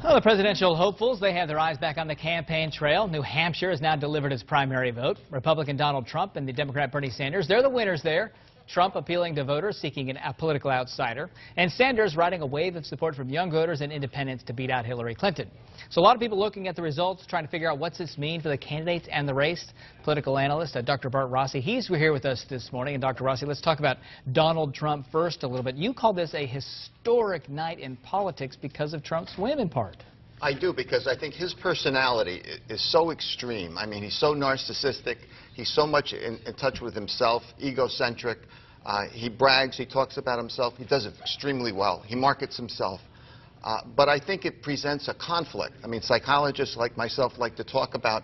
Well, the presidential hopefuls, they have their eyes back on the campaign trail. New Hampshire has now delivered its primary vote. Republican Donald Trump and the Democrat Bernie Sanders, they're the winners there. Trump appealing to voters seeking a political outsider, and Sanders riding a wave of support from young voters and independents to beat out Hillary Clinton. So a lot of people looking at the results, trying to figure out what's this mean for the candidates and the race. Political analyst Dr. Bart Rossi, he's here with us this morning. And Dr. Rossi, let's talk about Donald Trump first a little bit. You call this a historic night in politics because of Trump's win in part. I do, because I think his personality is so extreme. I mean, he's so narcissistic. He's so much in touch with himself, egocentric. He brags. He talks about himself. He does it extremely well. He markets himself. But I think it presents a conflict. I mean, psychologists like myself like to talk about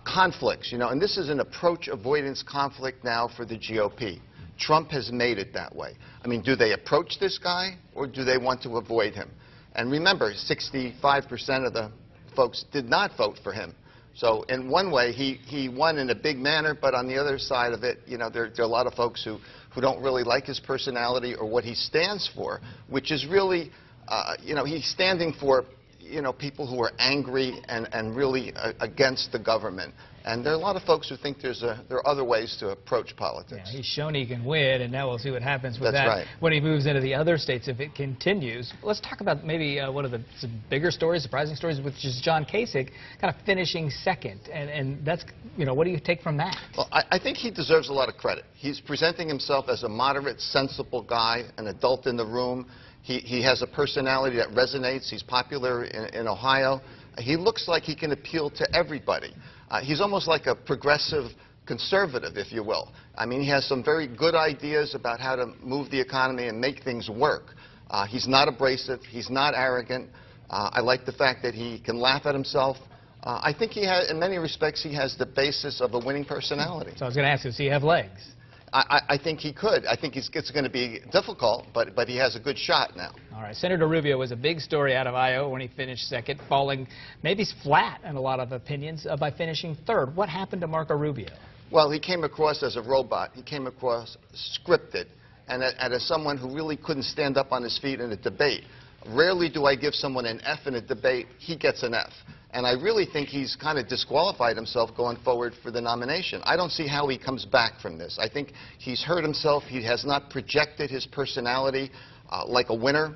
conflicts, you know, and this is an approach avoidance conflict now for the GOP. Trump has made it that way. I mean, do they approach this guy or do they want to avoid him? And remember, 65% of the folks did not vote for him. So in one way, he won in a big manner, but on the other side of it, you know, there are a lot of folks who don't really like his personality or what he stands for, which is really, you know, he's standing for, you know, people who are angry and really against the government. And there are a lot of folks who think there are other ways to approach politics. Yeah, he's shown he can win, and now we'll see what happens with That's that right. when he moves into the other states if it continues. Let's talk about maybe one of the bigger stories, surprising stories, which is John Kasich kind of finishing second. And that's, you know, what do you take from that? Well, I think he deserves a lot of credit. He's presenting himself as a moderate, sensible guy, an adult in the room. He has a personality that resonates. He's popular in Ohio. He looks like he can appeal to everybody. He's almost like a progressive conservative, if you will. I mean, he has some very good ideas about how to move the economy and make things work. He's not abrasive. He's not arrogant. I like the fact that he can laugh at himself. I think he has, in many respects, he has the basis of a winning personality. So I was going to ask, does he have legs? I think he could. I think it's going to be difficult, but he has a good shot now. All right. Senator Rubio was a big story out of Iowa when he finished second, falling maybe flat in a lot of opinions by finishing third. What happened to Marco Rubio? Well, he came across as a robot. He came across scripted, and as someone who really couldn't stand up on his feet in a debate. Rarely do I give someone an F in a debate. He gets an F. And I really think he's kind of disqualified himself going forward for the nomination. I don't see how he comes back from this. I think he's hurt himself. He has not projected his personality like a winner.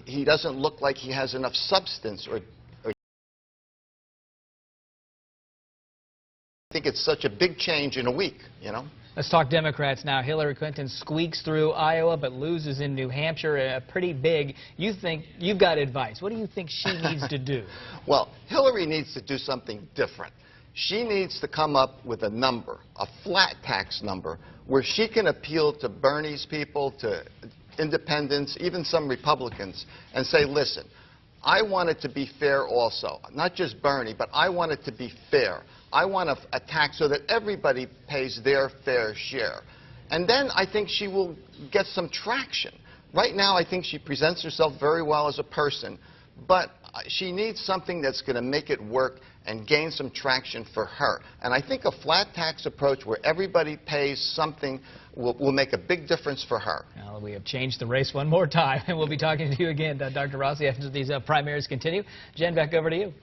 He doesn't look like he has enough substance or I think it's such a big change in a week, you know. Let's talk Democrats now. Hillary Clinton squeaks through Iowa but loses in New Hampshire, pretty big. You think you've got advice. What do you think she needs to do? Well, Hillary needs to do something different. She needs to come up with a number, a flat tax number, where she can appeal to Bernie's people, to independents, even some Republicans, and say, listen, I want it to be fair also. Not just Bernie, but I want it to be fair. I want a tax so that everybody pays their fair share. And then I think she will get some traction. Right now, I think she presents herself very well as a person, but she needs something that's going to make it work and gain some traction for her. And I think a flat tax approach where everybody pays something will make a big difference for her. Well, we have changed the race one more time, and we'll be talking to you again, Dr. Rossi, after these primaries continue. Jen, back over to you.